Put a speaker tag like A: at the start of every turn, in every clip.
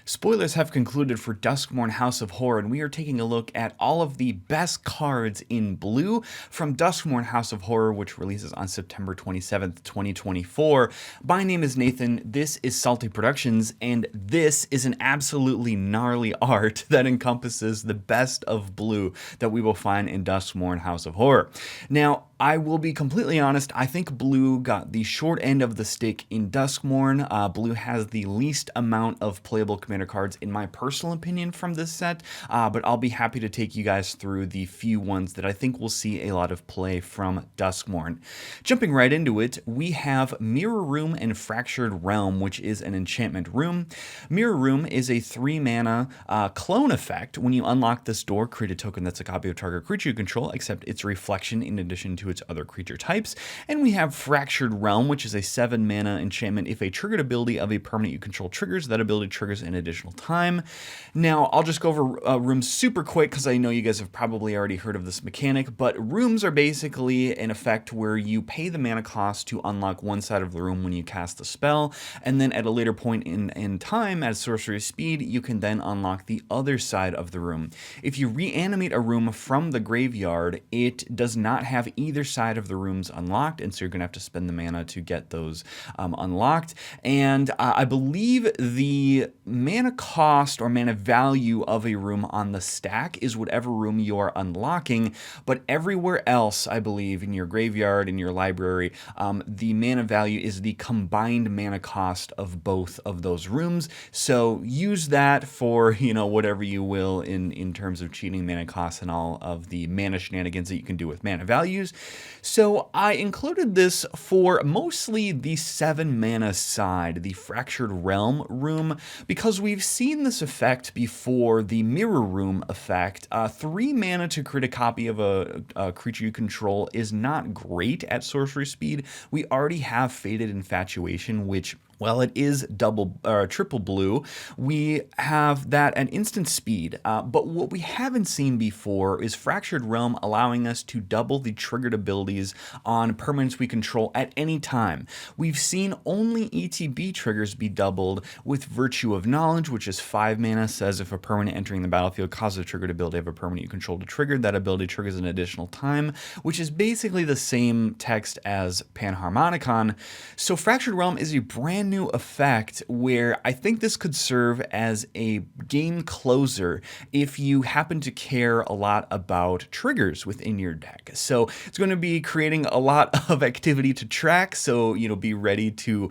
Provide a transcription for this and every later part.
A: Spoilers have concluded for Duskmourn House of Horror, and we are taking a look at all of the best cards in blue from Duskmourn House of Horror, which releases on September 27th, 2024. My name is Nathan, this is Salty Productions, and this is an absolutely gnarly art that encompasses the best of blue that we will find in Duskmourn House of Horror. Now, I will be completely honest, I think blue got the short end of the stick in Duskmourn. Blue has the least amount of playable commander cards, in my personal opinion, from this set, but I'll be happy to take you guys through the few ones that I think will see a lot of play from Duskmourn. Jumping right into it, we have Mirror Room and Fractured Realm, which is an enchantment room. Mirror Room is a 3-mana clone effect. When you unlock this door, create a token that's a copy of target creature you control, except its reflection in addition to its other creature types. And we have Fractured Realm, which is a 7-mana enchantment. If a triggered ability of a permanent you control triggers, that ability triggers an additional time. Now, I'll just go over rooms super quick because I know you guys have probably already heard of this mechanic, but rooms are basically an effect where you pay the mana cost to unlock one side of the room when you cast the spell, and then at a later point in time, at sorcery speed, you can then unlock the other side of the room. If you reanimate a room from the graveyard, it does not have either side of the rooms unlocked, and so you're going to have to spend the mana to get those unlocked. And I believe the mana cost or mana value of a room on the stack is whatever room you are unlocking, but everywhere else, I believe, in your graveyard, in your library, the mana value is the combined mana cost of both of those rooms. So use that for, whatever you will in terms of cheating mana costs and all of the mana shenanigans that you can do with mana values. So I included this for mostly the 7-mana side, the Fractured Realm room, because we've seen this effect before, the Mirror Room effect. 3 mana to create a copy of a creature you control is not great at sorcery speed. We already have Faded Infatuation, which, well, it is triple blue. We have that at instant speed, but what we haven't seen before is Fractured Realm allowing us to double the triggered abilities on permanents we control at any time. We've seen only ETB triggers be doubled with Virtue of Knowledge, which is 5 mana, says if a permanent entering the battlefield causes a triggered ability of a permanent you control to trigger, that ability triggers an additional time, which is basically the same text as Panharmonicon. So Fractured Realm is a brand new effect where I think this could serve as a game closer if you happen to care a lot about triggers within your deck. So it's going to be creating a lot of activity to track, so be ready to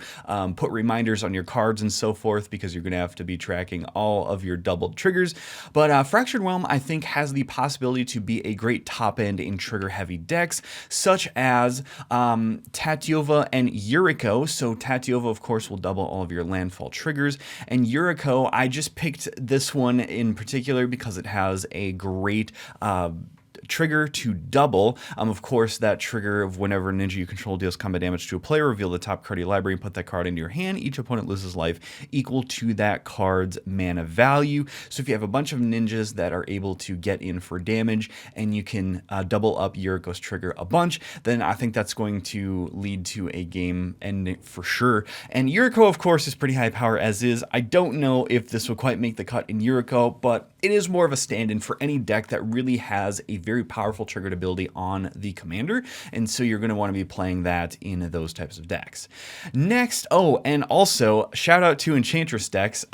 A: put reminders on your cards and so forth, because you're going to have to be tracking all of your doubled triggers. But Fractured Realm, I think, has the possibility to be a great top end in trigger heavy decks, such as Tatyova and Yuriko. So Tatyova, of course, will double all of your landfall triggers, and Yuriko, I just picked this one in particular because it has a great trigger to double. Of course, that trigger of whenever a ninja you control deals combat damage to a player, reveal the top card of your library and put that card into your hand. Each opponent loses life equal to that card's mana value. So if you have a bunch of ninjas that are able to get in for damage and you can double up Yuriko's trigger a bunch, then I think that's going to lead to a game ending for sure. And Yuriko, of course, is pretty high power as is. I don't know if this will quite make the cut in Yuriko, but it is more of a stand-in for any deck that really has a very powerful triggered ability on the commander, and so you're going to want to be playing that in those types of decks. Next, and also, shout out to Enchantress decks.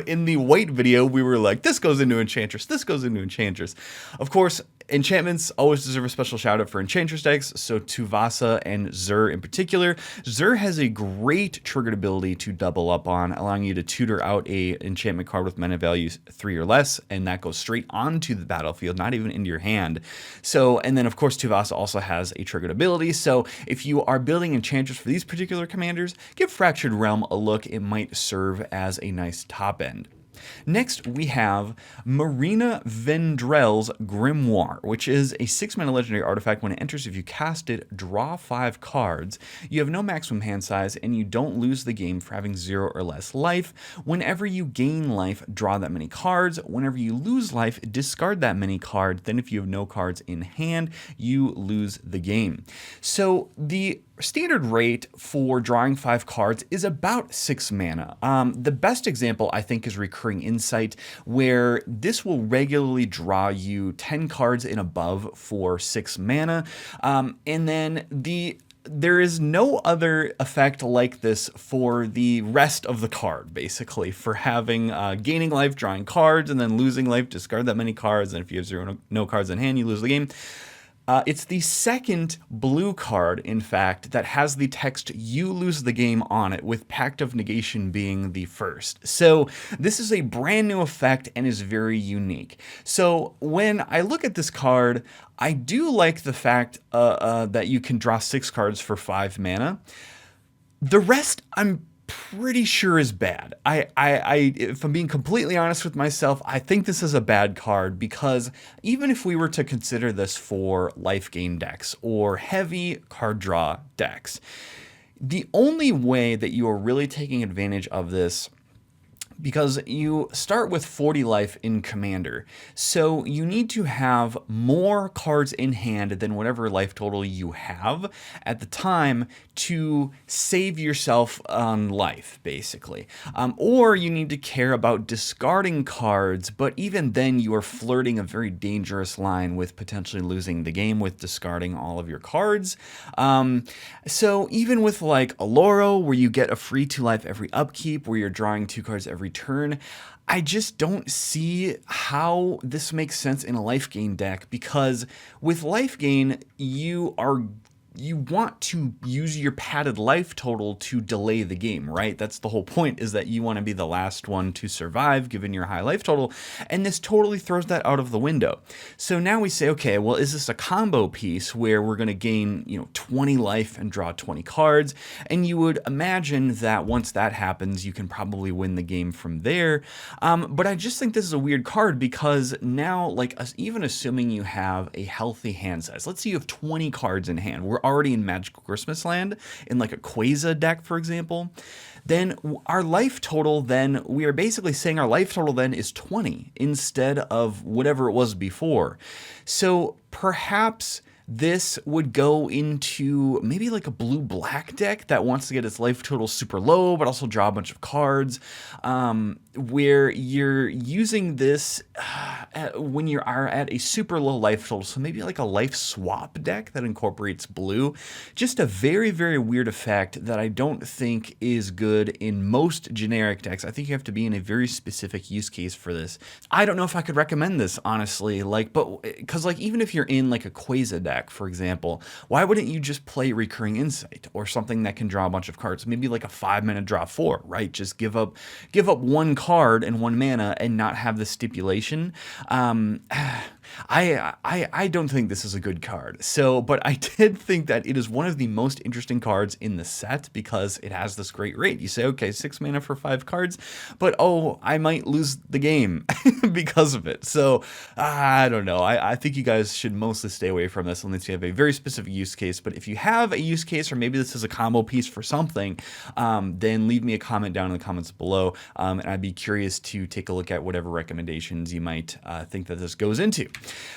A: In the white video, we were like, this goes into Enchantress, this goes into Enchantress. Of course, enchantments always deserve a special shout out for Enchantress decks, so Tuvasa and Zur in particular. Zur has a great triggered ability to double up on, allowing you to tutor out a enchantment card with mana value 3 or less, and that goes straight onto the battlefield, not even into your hand. So, and then of course Tuvasa also has a triggered ability, so if you are building Enchantress for these particular commanders, give Fractured Realm a look. It might serve as a nice top end. Next, we have Marina Vendrell's Grimoire, which is a 6-mana legendary artifact. When it enters, if you cast it, draw 5 cards. You have no maximum hand size, and you don't lose the game for having 0 or less life. Whenever you gain life, draw that many cards. Whenever you lose life, discard that many cards. Then if you have no cards in hand, you lose the game. So the standard rate for drawing 5 cards is about 6 mana. The best example, I think, is Recurring Insight, where this will regularly draw you 10 cards and above for 6 mana. And then there is no other effect like this for the rest of the card, basically, for having gaining life, drawing cards, and then losing life, discard that many cards, and if you have no cards in hand, you lose the game. It's the second blue card, in fact, that has the text "You lose the game" on it, with Pact of Negation being the first. So this is a brand new effect and is very unique. So when I look at this card, I do like the fact that you can draw 6 cards for 5 mana. The rest, I'm pretty sure is bad. If I'm being completely honest with myself, I think this is a bad card, because even if we were to consider this for life gain decks or heavy card draw decks, the only way that you are really taking advantage of this, because you start with 40 life in Commander, so you need to have more cards in hand than whatever life total you have at the time to save yourself on life, basically. Or you need to care about discarding cards, but even then you are flirting a very dangerous line with potentially losing the game with discarding all of your cards. So even with like Aloro, where you get a free 2 life every upkeep, where you're drawing 2 cards every turn, I just don't see how this makes sense in a life gain deck, because with life gain, you want to use your padded life total to delay the game, right? That's the whole point, is that you want to be the last one to survive given your high life total, and this totally throws that out of the window. So now we say, okay, well, is this a combo piece where we're going to gain, 20 life and draw 20 cards? And you would imagine that once that happens, you can probably win the game from there. But I just think this is a weird card, because now, even assuming you have a healthy hand size, let's say you have 20 cards in hand, we're already in Magical Christmas Land, in like a Quasar deck, for example, then our life total, then we are basically saying our life total then is 20 instead of whatever it was before. So perhaps this would go into maybe like a blue-black deck that wants to get its life total super low, but also draw a bunch of cards, where you're using this when you are at a super low life total. So maybe like a life swap deck that incorporates blue. Just a very, very weird effect that I don't think is good in most generic decks. I think you have to be in a very specific use case for this. I don't know if I could recommend this, honestly, because even if you're in like a Quasar deck, for example, why wouldn't you just play Recurring Insight or something that can draw a bunch of cards? Maybe like a 5-mana draw 4, right? Just give up 1 card and 1 mana and not have the stipulation. I don't think this is a good card. But I did think that it is one of the most interesting cards in the set, because it has this great rate. You say, okay, 6 mana for 5 cards, but I might lose the game because of it. So I don't know. I think you guys should mostly stay away from this unless you have a very specific use case. But if you have a use case, or maybe this is a combo piece for something, then leave me a comment down in the comments below, and I'd be curious to take a look at whatever recommendations you might think that this goes into.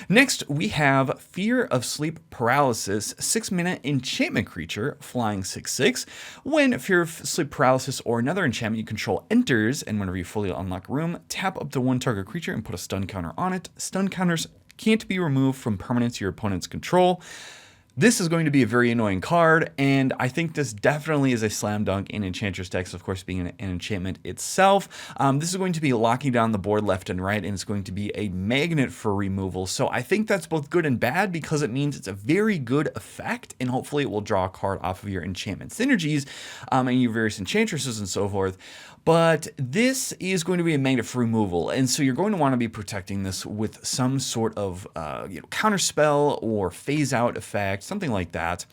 A: Next, we have Fear of Sleep Paralysis, 6-mana enchantment creature, flying 6/6. When Fear of Sleep Paralysis or another enchantment you control enters, and whenever you fully unlock a room, tap up to 1 target creature and put a stun counter on it. Stun counters can't be removed from permanents your opponent's control. This is going to be a very annoying card, and I think this definitely is a slam dunk in Enchantress decks, of course, being an enchantment itself. This is going to be locking down the board left and right, and it's going to be a magnet for removal. So I think that's both good and bad, because it means it's a very good effect, and hopefully it will draw a card off of your enchantment synergies and your various enchantresses and so forth. But this is going to be a magnet for removal, and so you're going to want to be protecting this with some sort of counterspell or phase out effect, something like that.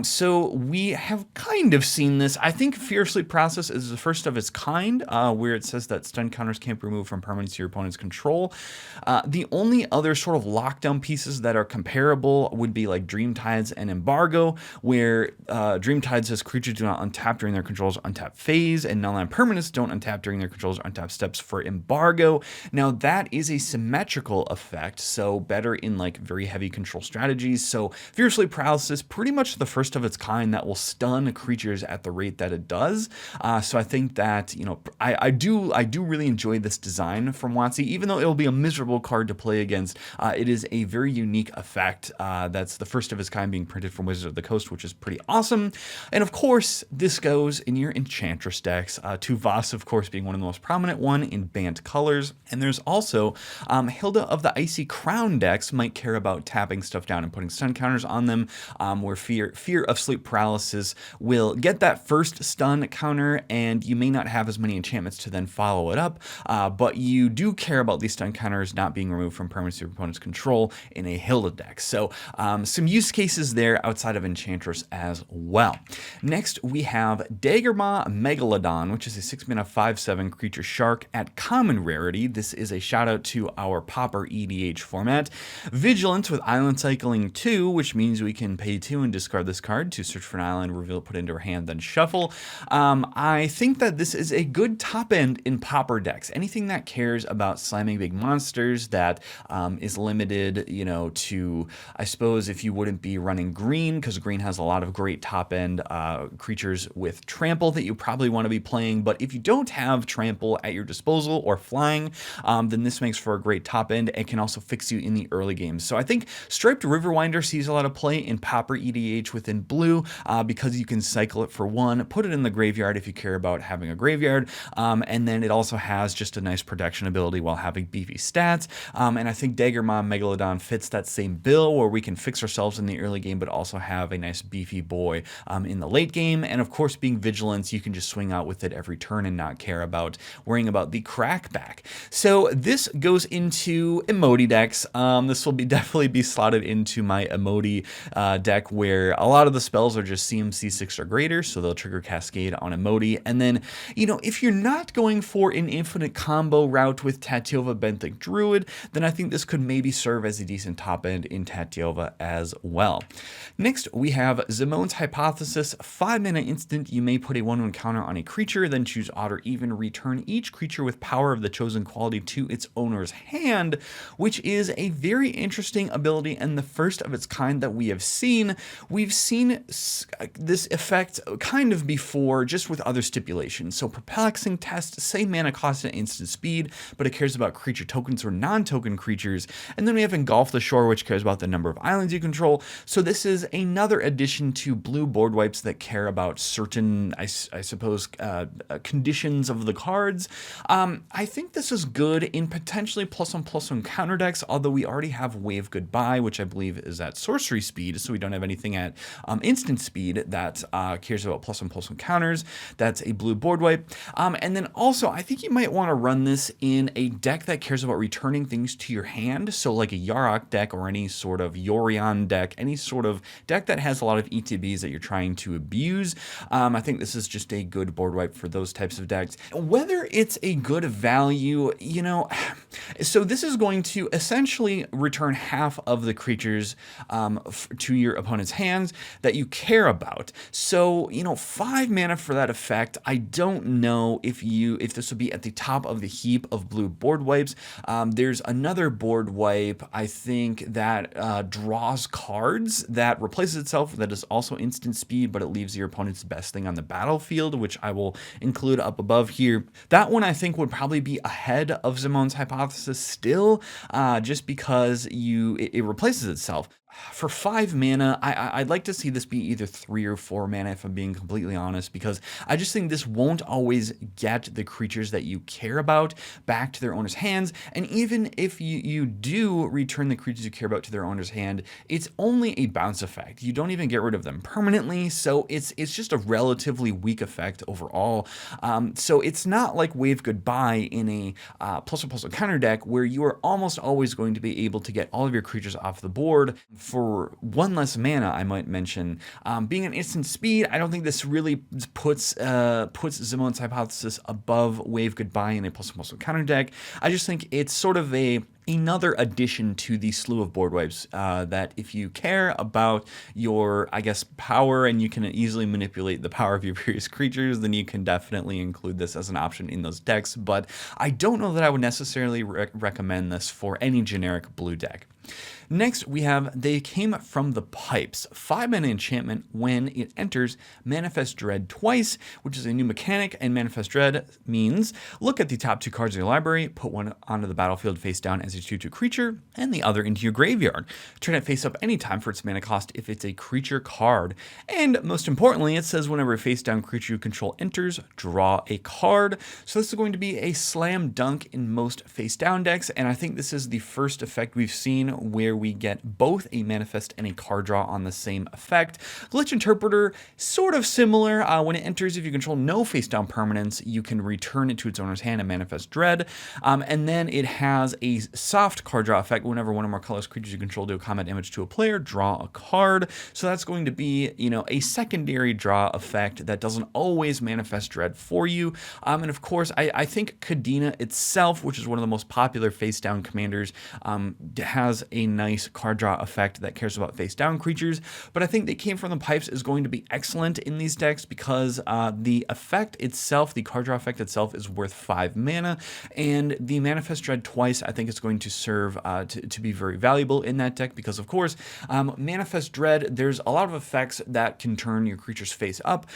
A: So we have kind of seen this. I think Fear of Sleep Paralysis is the first of its kind, where it says that stun counters can't be removed from permanents to your opponent's control. The only other sort of lockdown pieces that are comparable would be like Dreamtides and Embargo, where Dreamtide says creatures do not untap during their control's untap phase, and null and permanents permanents don't untap during their control's untap steps for embargo. Now that is a symmetrical effect, so better in like very heavy control strategies. So Fiercely Paralysis, pretty much the first of its kind that will stun creatures at the rate that it does. So I think that, you know, I do really enjoy this design from WotC, even though it will be a miserable card to play against. It is a very unique effect that's the first of its kind being printed from Wizards of the Coast, which is pretty awesome. And of course, this goes in your Enchantress decks. Tuvas, of course, being one of the most prominent one in banned colors. And there's also Hilda of the Icy Crown decks might care about tapping stuff down and putting stun counters on them, where Fear of Sleep Paralysis will get that first stun counter, and you may not have as many enchantments to then follow it up, but you do care about these stun counters not being removed from permanents your opponent's control in a Hilda deck. So some use cases there outside of Enchantress as well. Next, we have Daggermaw Megalodon, which is a 6-mana 5/7 creature shark at common rarity. This is a shout out to our Pauper EDH format. Vigilance with Island Cycling 2, which means we can pay 2 and discard this card to search for an island, reveal it, put it into our hand, then shuffle. I think that this is a good top end in Pauper decks. Anything that cares about slamming big monsters, that is limited, you know, to, I suppose, if you wouldn't be running green, because green has a lot of great top end creatures with trample that you probably want to be playing. But if you don't have trample at your disposal or flying, then this makes for a great top end and can also fix you in the early games. So I think Striped Riverwinder sees a lot of play in Pauper EDH within blue, because you can cycle it for 1, put it in the graveyard if you care about having a graveyard, and then it also has just a nice protection ability while having beefy stats. And I think Daggermaw Megalodon fits that same bill, where we can fix ourselves in the early game but also have a nice beefy boy in the late game. And of course, being Vigilance, you can just swing out with it every turn and not care about worrying about the crackback. So this goes into Emoti decks. This will definitely be slotted into my Emoti deck, where a lot of the spells are just CMC 6 or greater, so they'll trigger Cascade on Emoti. And then, you know, if you're not going for an infinite combo route with Tatyova Benthic Druid, then I think this could maybe serve as a decent top end in Tatyova as well. Next, we have Zimone's Hypothesis. 5-mana instant, you may put a 1/1 counter on a creature, then choose odd or even, return each creature with power of the chosen quality to its owner's hand, which is a very interesting ability and the first of its kind that we have seen. We've seen this effect kind of before, just with other stipulations. So Perplexing Test, same mana cost and instant speed, but it cares about creature tokens or non-token creatures. And then we have Engulf the Shore, which cares about the number of islands you control. So this is another addition to blue board wipes that care about certain, I suppose, conditions of the cards. I think this is good in potentially +1/+1 counter decks, although we already have Wave Goodbye, which I believe is at sorcery speed, so we don't have anything at instant speed that cares about +1/+1 counters. That's a blue board wipe. And then also, I think you might want to run this in a deck that cares about returning things to your hand, so like a Yarok deck or any sort of Yorion deck, any sort of deck that has a lot of ETBs that you're trying to abuse. I think this is just a good board wipe for those types of decks. Whether it's a good value, you know, so this is going to essentially return half of the creatures to your opponent's hands that you care about. So, you know, 5 mana for that effect. I don't know if this would be at the top of the heap of blue board wipes. There's another board wipe, I think, that draws cards, that replaces itself, that is also instant speed, but it leaves your opponent's best thing on the battlefield, which I will include up above here. That one I think would probably be ahead of Zimone's Hypothesis still, just because it replaces itself. For 5 mana, I'd like to see this be either 3 or 4 mana, if I'm being completely honest, because I just think this won't always get the creatures that you care about back to their owner's hands. And even if you do return the creatures you care about to their owner's hand, it's only a bounce effect. You don't even get rid of them permanently, so it's just a relatively weak effect overall. So it's not like Wave Goodbye in a +1/+1 counter deck, where you are almost always going to be able to get all of your creatures off the board for 1 less mana. I might mention, being an instant speed, I don't think this really puts Zimone's Hypothesis above Wave Goodbye in a +1/+1 counter deck. I just think it's sort of a another addition to the slew of board wipes that if you care about your, I guess, power and you can easily manipulate the power of your various creatures, then you can definitely include this as an option in those decks. But I don't know that I would necessarily recommend this for any generic blue deck. Next, we have They Came from the Pipes. 5-mana enchantment. When it enters, Manifest Dread twice, which is a new mechanic, and Manifest Dread means look at the top 2 cards in your library, put one onto the battlefield face down as a 2/2 creature, and the other into your graveyard. Turn it face up anytime for its mana cost if it's a creature card. And most importantly, it says whenever a face down creature you control enters, draw a card. So this is going to be a slam dunk in most face down decks, and I think this is the first effect we've seen where we get both a manifest and a card draw on the same effect. Glitch Interpreter, sort of similar. When it enters, if you control no face down permanents, you can return it to its owner's hand and manifest Dread. And then it has a soft card draw effect. Whenever one or more colorless creatures you control do combat damage to a player, draw a card. So that's going to be, a secondary draw effect that doesn't always manifest Dread for you. And of course, I think Kadena itself, which is one of the most popular face down commanders, has a nice card draw effect that cares about face down creatures, but I think They Came from the Pipes is going to be excellent in these decks because the effect itself, the card draw effect itself, is worth 5 mana, and the Manifest Dread twice I think is going to serve to be very valuable in that deck because, of course, Manifest Dread, there's a lot of effects that can turn your creature's face up,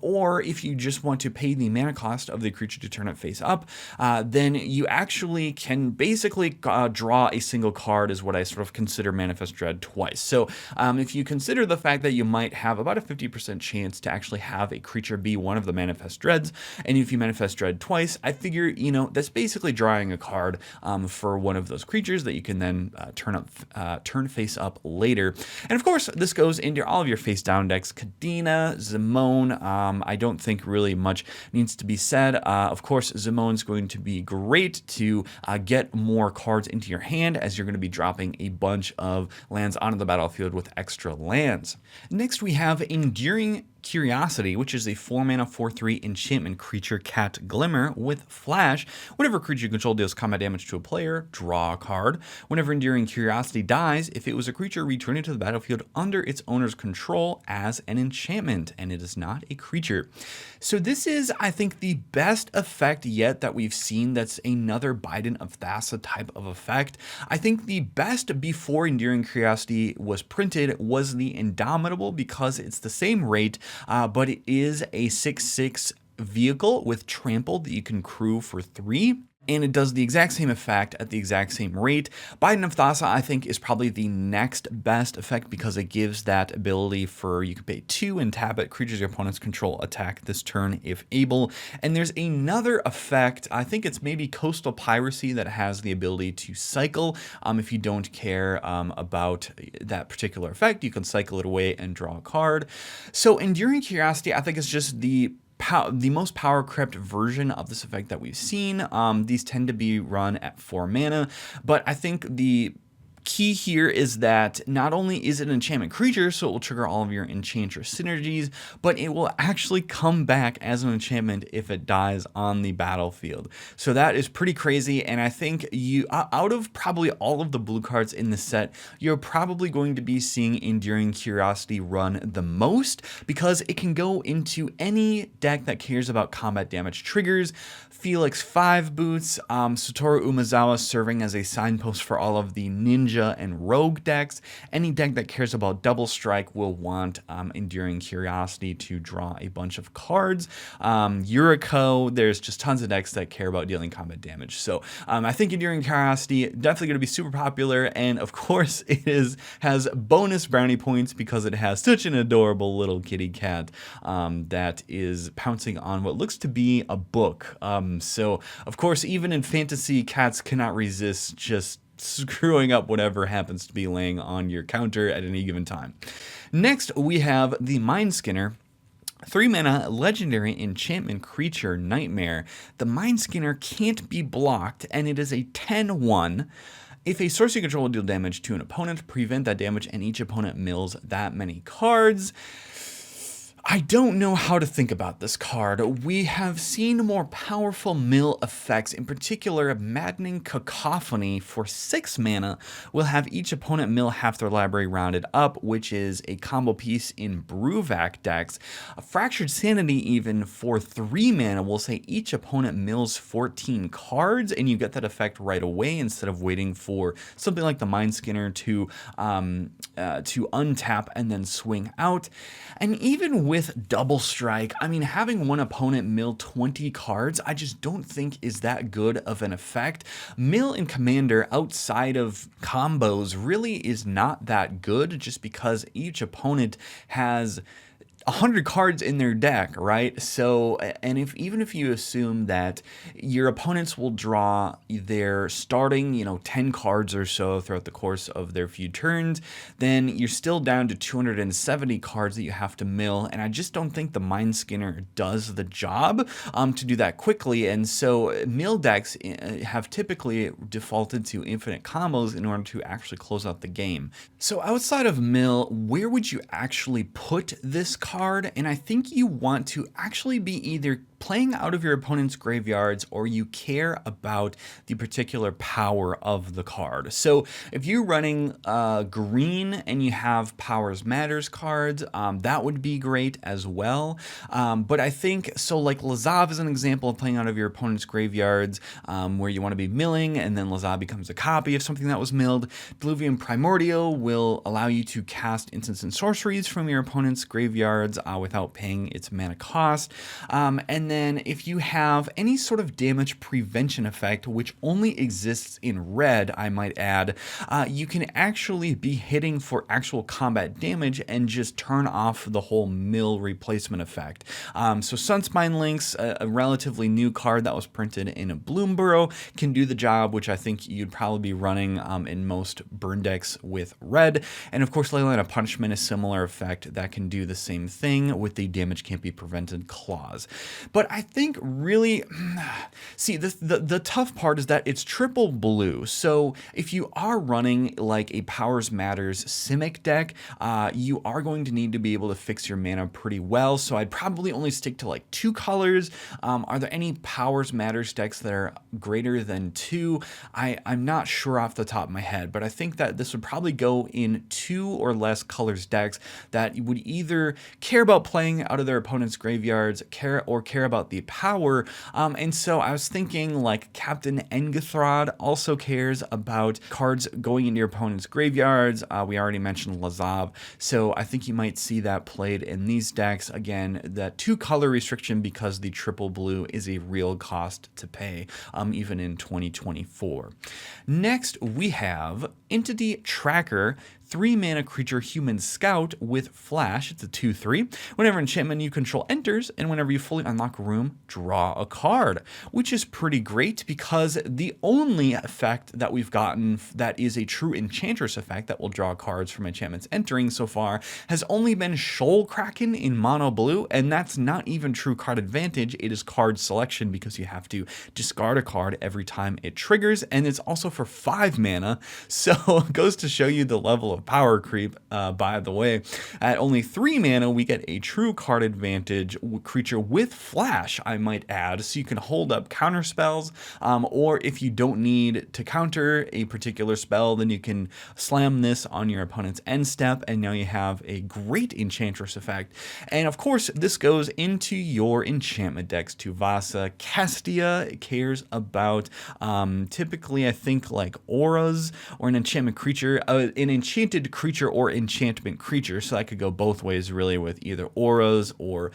A: or if you just want to pay the mana cost of the creature to turn it face up, then you actually can basically draw a single card is what I sort of consider Manifest Dread twice. So if you consider the fact that you might have about a 50% chance to actually have a creature be one of the Manifest Dreads, and if you Manifest Dread twice, I figure, that's basically drawing a card for one of those creatures that you can then turn face up later. And of course, this goes into all of your face down decks. Kadena, Zimone, I don't think really much needs to be said. Of course, Zimone's going to be great to get more cards into your hand as you're going to be dropping a bunch of lands onto the battlefield with extra lands. Next, we have Enduring Curiosity, which is a 4-mana 4/3 enchantment creature cat glimmer with flash. Whenever a creature you control deals combat damage to a player, draw a card. Whenever Enduring Curiosity dies, if it was a creature, return it to the battlefield under its owner's control as an enchantment, and it is not a creature. So this is, I think, the best effect yet that we've seen that's another Biden of Thassa type of effect. I think the best before Enduring Curiosity was printed was the Indomitable because it's the same rate, but it is a 6/6 vehicle with trample that you can crew for 3. And it does the exact same effect at the exact same rate. Biden of Thassa, I think, is probably the next best effect because it gives that ability for you can pay 2 and tap it. Creatures your opponents control attack this turn if able. And there's another effect, I think it's maybe Coastal Piracy, that has the ability to cycle. If you don't care about that particular effect, you can cycle it away and draw a card. So Enduring Curiosity, I think, is just the most power crept version of this effect that we've seen. These tend to be run at 4 mana, but I think the key here is that not only is it an enchantment creature, so it will trigger all of your Enchantress synergies, but it will actually come back as an enchantment if it dies on the battlefield. So that is pretty crazy, and I think you, out of probably all of the blue cards in the set, you're probably going to be seeing Enduring Curiosity run the most because it can go into any deck that cares about combat damage triggers. Felix 5 boots, Satoru Umezawa serving as a signpost for all of the ninja and rogue decks. Any deck that cares about double strike will want Enduring Curiosity to draw a bunch of cards. Yuriko, there's just tons of decks that care about dealing combat damage. So I think Enduring Curiosity definitely going to be super popular, and of course it has bonus brownie points because it has such an adorable little kitty cat that is pouncing on what looks to be a book. So of course, even in fantasy, cats cannot resist just screwing up whatever happens to be laying on your counter at any given time. Next, we have the Mindskinner. 3-mana legendary enchantment creature Nightmare. The Mindskinner can't be blocked, and it is a 10/1. If a source you control will deal damage to an opponent, prevent that damage, and each opponent mills that many cards. I don't know how to think about this card. We have seen more powerful mill effects, in particular Maddening Cacophony for 6 mana will have each opponent mill half their library rounded up, which is a combo piece in Bruvac decks. A Fractured Sanity even for 3 mana will say each opponent mills 14 cards, and you get that effect right away instead of waiting for something like the Mindskinner to untap and then swing out. And even with Double Strike, I mean, having one opponent mill 20 cards, I just don't think is that good of an effect. Mill in Commander outside of combos really is not that good, just because each opponent has 100 cards in their deck, right? So, and even if you assume that your opponents will draw their starting, 10 cards or so throughout the course of their few turns, then you're still down to 270 cards that you have to mill, and I just don't think the Mindskinner does the job to do that quickly. And so mill decks have typically defaulted to infinite combos in order to actually close out the game. So outside of mill, where would you actually put this card? And I think you want to actually be either playing out of your opponent's graveyards, or you care about the particular power of the card. So if you're running green and you have Powers Matters cards, that would be great as well. But I think, so like Lazav is an example of playing out of your opponent's graveyards, where you want to be milling, and then Lazav becomes a copy of something that was milled. Diluvian Primordial will allow you to cast instants and sorceries from your opponent's graveyards without paying its mana cost. And then if you have any sort of damage prevention effect, which only exists in red, I might add, you can actually be hitting for actual combat damage and just turn off the whole mill replacement effect. So Sunspine Links, a relatively new card that was printed in a Bloomburrow, can do the job, which I think you'd probably be running in most burn decks with red. And of course, Leyline of Punishment, a similar effect that can do the same thing with the damage can't be prevented clause. But I think really, see, the tough part is that it's triple blue. So if you are running like a Powers Matters Simic deck, you are going to need to be able to fix your mana pretty well. So I'd probably only stick to like 2 colors. Are there any Powers Matters decks that are greater than 2? I'm not sure off the top of my head, but I think that this would probably go in 2 or less colors decks that would either care about playing out of their opponent's graveyards, care about the power. And so I was thinking like Captain Engathrod also cares about cards going into your opponent's graveyards. We already mentioned Lazav, so I think you might see that played in these decks. Again, that 2 color restriction, because the triple blue is a real cost to pay, even in 2024. Next, we have Entity Tracker, 3 mana creature human scout with flash. It's a 2/3. Whenever enchantment you control enters, and whenever you fully unlock a room, draw a card, which is pretty great, because the only effect that we've gotten that is a true enchantress effect that will draw cards from enchantments entering so far has only been Shoal Kraken in mono blue, and that's not even true card advantage. It is card selection, because you have to discard a card every time it triggers, and it's also for 5 mana, so it goes to show you the level of power creep. By the way, at only 3 mana, we get a true card advantage creature with flash, I might add, so you can hold up counter spells, or if you don't need to counter a particular spell, then you can slam this on your opponent's end step, and now you have a great enchantress effect. And of course, this goes into your enchantment decks. Tuvasa Castia cares about typically, I think, like auras or an enchantment creature, an enchanted creature or enchantment creature. So that could go both ways, really, with either auras or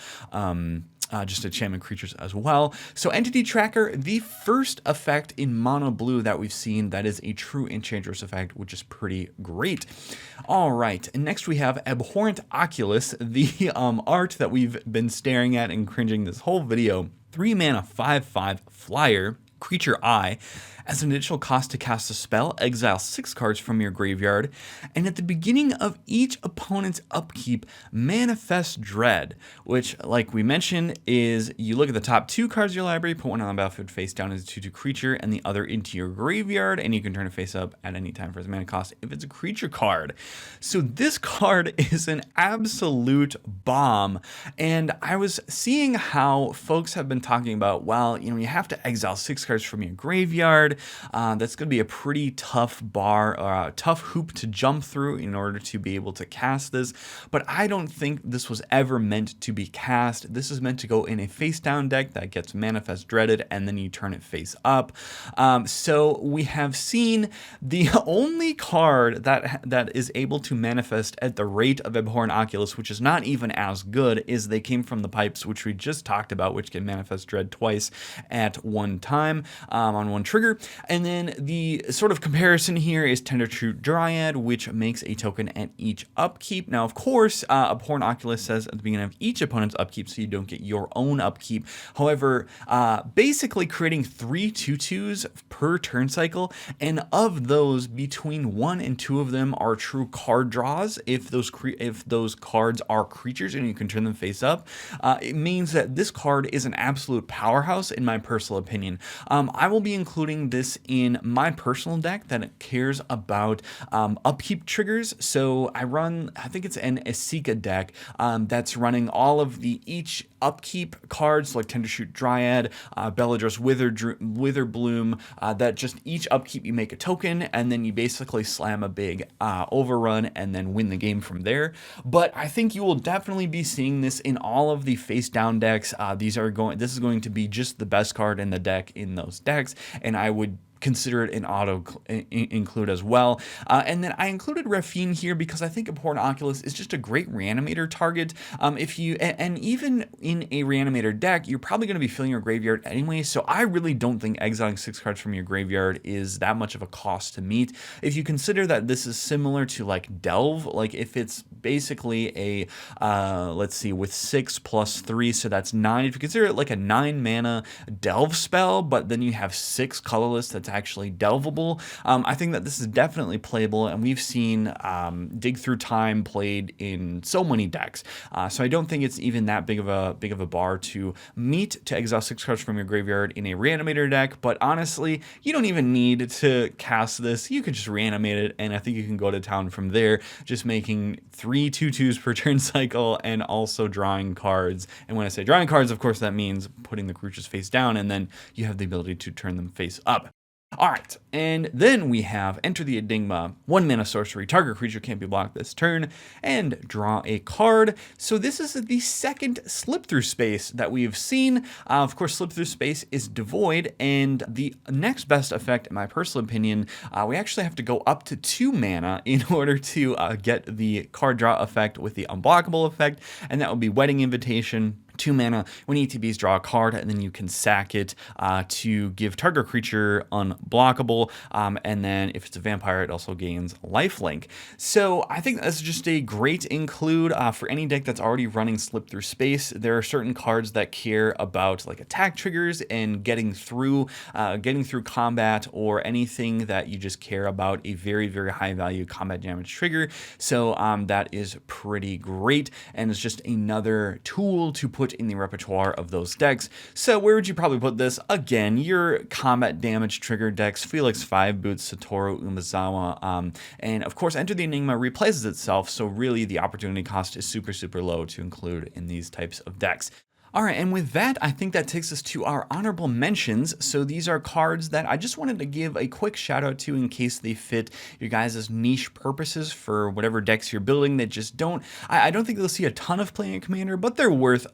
A: just enchantment creatures as well. So Entity Tracker, the first effect in mono blue that we've seen that is a true enchantress effect, which is pretty great. All right, and next we have Abhorrent Oculus, the art that we've been staring at and cringing this whole video. 3 mana 5/5 flyer, creature eye. As an initial cost to cast a spell, exile 6 cards from your graveyard, and at the beginning of each opponent's upkeep, manifest Dread, which, like we mentioned, is you look at the top 2 cards of your library, put one on the battlefield face down as a 2/2 creature, and the other into your graveyard, and you can turn it face up at any time for its mana cost if it's a creature card. So this card is an absolute bomb, and I was seeing how folks have been talking about, well, you have to exile 6 cards from your graveyard. That's going to be a pretty tough tough hoop to jump through in order to be able to cast this. But I don't think this was ever meant to be cast. This is meant to go in a face down deck that gets manifest dreaded, and then you turn it face up. So we have seen the only card that is able to manifest at the rate of Abhorrent Oculus, which is not even as good, is They Came from the Pipes, which we just talked about, which can manifest dread twice at one time on one trigger. And then the sort of comparison here is Tendertrue Dryad, which makes a token at each upkeep. Now, of course, Abhorrent Oculus says at the beginning of each opponent's upkeep, so you don't get your own upkeep. However, basically creating 3 2/2s per turn cycle, and of those, between 1 and 2 of them are true card draws. If those cards are creatures and you can turn them face up, it means that this card is an absolute powerhouse in my personal opinion. I will be including this in my personal deck that cares about upkeep triggers. So I think it's an Esika deck that's running all of each upkeep cards like Tendershoot Dryad, Belladra's Witherbloom, that just each upkeep you make a token, and then you basically slam a big overrun and then win the game from there. But I think you will definitely be seeing this in all of the face down decks. This is going to be just the best card in the deck in those decks, and I would consider it an auto include as well. And then I included Raffine here because I think Abhorrent Oculus is just a great reanimator target. And even in a reanimator deck, you're probably going to be filling your graveyard anyway, so I really don't think exiling 6 cards from your graveyard is that much of a cost to meet. If you consider that this is similar to like Delve, like if it's basically a, let's see, with 6 plus 3, so that's 9. If you consider it like a 9 mana Delve spell, but then you have 6 colorless that's actually delvable, I think that this is definitely playable, and we've seen Dig Through Time played in so many decks. So I don't think it's even that big of a bar to meet to exile 6 cards from your graveyard in a reanimator deck. But honestly, you don't even need to cast this. You could just reanimate it, and I think you can go to town from there, just making 3 2/2s per turn cycle and also drawing cards. And when I say drawing cards, of course, that means putting the creatures face down, and then you have the ability to turn them face up. All right, and then we have Enter the Enigma, 1 mana sorcery, target creature can't be blocked this turn, and draw a card. So this is the second Slip Through Space that we've seen. Of course, Slip Through Space is devoid, and the next best effect, in my personal opinion, we actually have to go up to 2 mana in order to get the card draw effect with the unblockable effect, and that would be Wedding Invitation. 2 mana, when ETBs draw a card, and then you can sack it to give target creature unblockable, and then if it's a vampire, it also gains lifelink. So I think that's just a great include for any deck that's already running Slip Through Space. There are certain cards that care about like attack triggers and getting through combat, or anything that you just care about a very, very high value combat damage trigger. So that is pretty great, and it's just another tool to put in the repertoire of those decks. So where would you probably put this? Again, your combat damage trigger decks, Felix 5 Boots, Satoru Umezawa, and of course Enter the Enigma replaces itself, so really the opportunity cost is super, super low to include in these types of decks. All right, and with that, I think that takes us to our honorable mentions. So these are cards that I just wanted to give a quick shout out to in case they fit your guys' niche purposes for whatever decks you're building that just I don't think they'll see a ton of play in Commander, but they're worth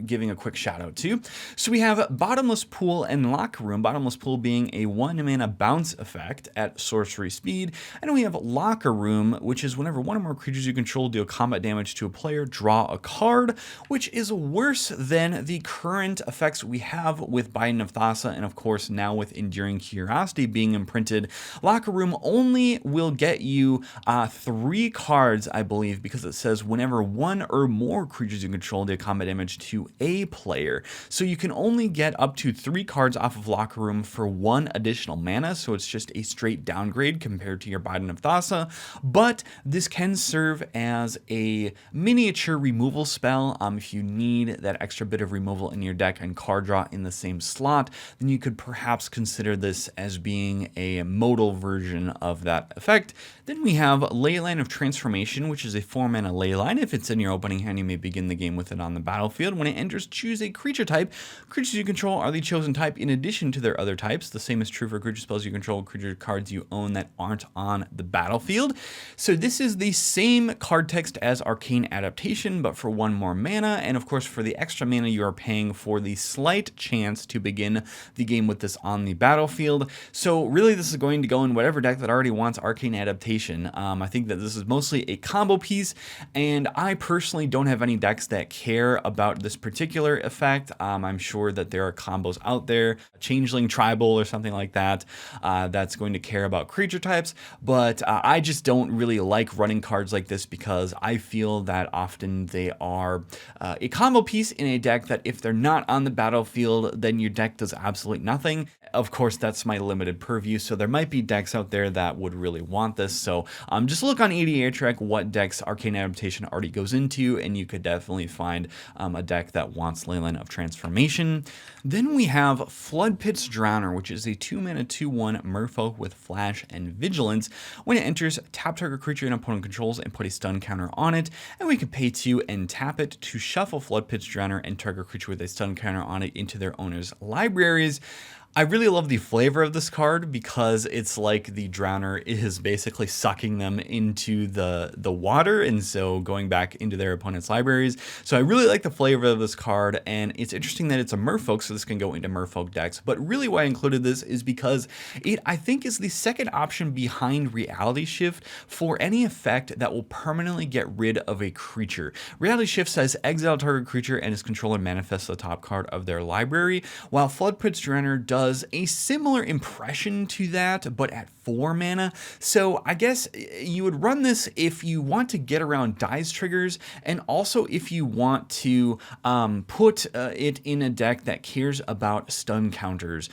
A: giving a quick shout out to. So we have Bottomless Pool and Locker Room, Bottomless Pool being a 1 mana bounce effect at sorcery speed, and we have Locker Room, which is whenever one or more creatures you control deal combat damage to a player, draw a card, which is worse than then the current effects we have with Biden of Thassa, and of course now with Enduring Curiosity being imprinted, Locker Room only will get you 3 cards, I believe, because it says whenever one or more creatures you control deal combat damage to a player. So you can only get up to 3 cards off of Locker Room for 1 additional mana, so it's just a straight downgrade compared to your Biden of Thassa, but this can serve as a miniature removal spell. If you need that extra bit of removal in your deck and card draw in the same slot, then you could perhaps consider this as being a modal version of that effect. Then we have Leyline of Transformation, which is a 4-mana Leyline. If it's in your opening hand, you may begin the game with it on the battlefield. When it enters, choose a creature type. Creatures you control are the chosen type in addition to their other types. The same is true for creature spells you control, creature cards you own that aren't on the battlefield. So this is the same card text as Arcane Adaptation, but for 1 more mana. And of course, for the extra mana, you are paying for the slight chance to begin the game with this on the battlefield. So really, this is going to go in whatever deck that already wants Arcane Adaptation. I think that this is mostly a combo piece, and I personally don't have any decks that care about this particular effect. I'm sure that there are combos out there, Changeling Tribal or something like that, that's going to care about creature types, but I just don't really like running cards like this because I feel that often they are a combo piece in a deck that if they're not on the battlefield, then your deck does absolutely nothing. Of course, that's my limited purview, so there might be decks out there that would really want this. So just look on EDA Trek what decks Arcane Adaptation already goes into, and you could definitely find a deck that wants Leyline of Transformation. Then we have Floodpits Drowner, which is a 2-mana 2/1 merfolk with Flash and Vigilance. When it enters, tap target creature an opponent controls and put a stun counter on it, and we can pay 2 and tap it to shuffle Floodpits Drowner and target creature with a stun counter on it into their owner's libraries. I really love the flavor of this card because it's like the Drowner is basically sucking them into the water, and so going back into their opponent's libraries. So I really like the flavor of this card, and it's interesting that it's a merfolk, so this can go into merfolk decks. But really why I included this is because it, I think, is the second option behind Reality Shift for any effect that will permanently get rid of a creature. Reality Shift says exile target creature and its controller manifests the top card of their library, while Floodpits Drowner does a similar impression to that, but at 4 mana. So I guess you would run this if you want to get around dice triggers, and also if you want to put it in a deck that cares about stun counters.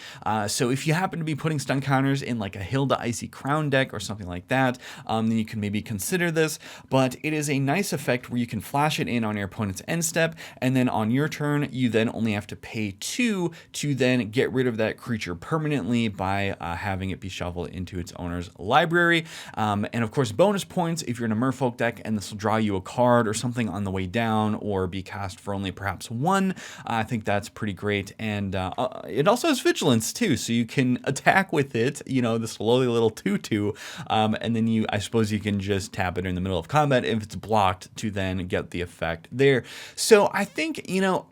A: So if you happen to be putting stun counters in like a Hilda Icy Crown deck or something like that, then you can maybe consider this. But it is a nice effect where you can flash it in on your opponent's end step, and then on your turn, you then only have to pay 2 to then get rid of that creature permanently by having it be shuffled into its owner's library. And of course, bonus points if you're in a merfolk deck, and this will draw you a card or something on the way down, or be cast for only perhaps 1. I think that's pretty great. And it also has vigilance too, so you can attack with it, you know, this lowly little 2/2, and then I suppose you can just tap it in the middle of combat if it's blocked to then get the effect there. So I think, you know,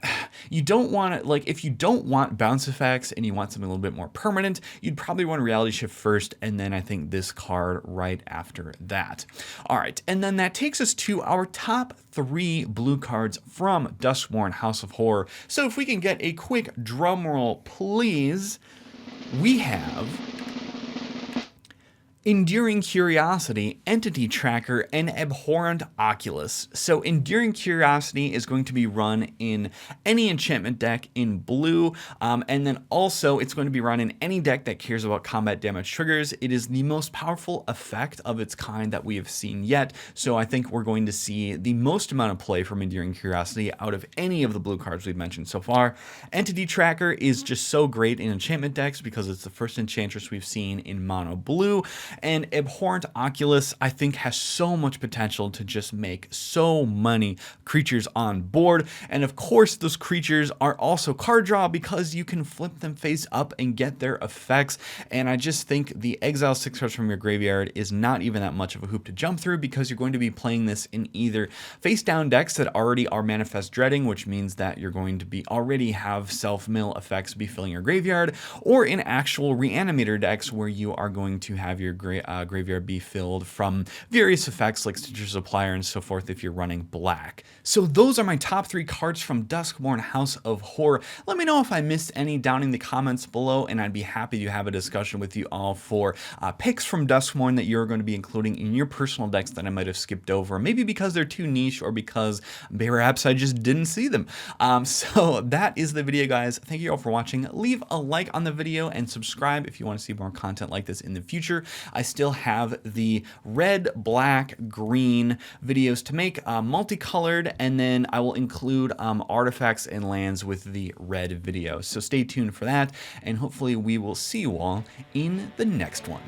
A: you don't want to, like, if you don't want bounce effects and you want something a little bit more permanent, you'd probably want Reality Shift first, and then I think this card right after that. All right, and then that takes us to our top 3 blue cards from Duskmourn House of Horror. So if we can get a quick drum roll, please. We have Enduring Curiosity, Entity Tracker, and Abhorrent Oculus. So Enduring Curiosity is going to be run in any enchantment deck in blue, and then also it's going to be run in any deck that cares about combat damage triggers. It is the most powerful effect of its kind that we have seen yet, so I think we're going to see the most amount of play from Enduring Curiosity out of any of the blue cards we've mentioned so far. Entity Tracker is just so great in enchantment decks because it's the first enchantress we've seen in mono blue. And Abhorrent Oculus, I think, has so much potential to just make so many creatures on board. And of course, those creatures are also card draw because you can flip them face up and get their effects. And I just think the exile 6 cards from your graveyard is not even that much of a hoop to jump through, because you're going to be playing this in either face down decks that already are Manifest Dreading, which means that you're going to be already have self-mill effects be filling your graveyard, or in actual Reanimator decks where you are going to have your graveyard be filled from various effects like Stitcher Supplier and so forth if you're running black. So those are my top 3 cards from Duskmourn House of Horror. Let me know if I missed any down in the comments below, and I'd be happy to have a discussion with you all for picks from Duskmourn that you're going to be including in your personal decks that I might have skipped over, maybe because they're too niche or because perhaps I just didn't see them. So that is the video, guys. Thank you all for watching. Leave a like on the video and subscribe if you want to see more content like this in the future. I still have the red, black, green videos to make, multicolored, and then I will include artifacts and lands with the red video. So stay tuned for that, and hopefully we will see you all in the next one.